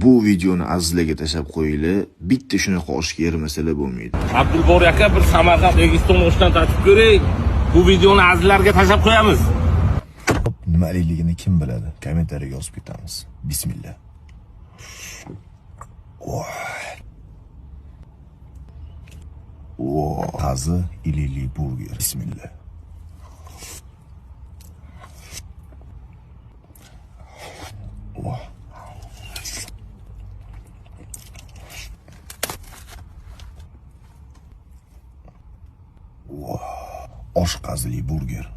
Bu videoni azizlarga tashlab qo'yinglar. Bitta shunaqa oshga ermasalar bo'lmaydi. Abdulboriy aka bir Samarqand Registon oshdan tatib ko'ring. Bu videoni azizlarga tashlab qo'yamiz. Nimaligini kim biladi? Kommentariyaga yozib ketamiz. Bismillah. Taze ilili burger. Bismillah. Oshqazili burger.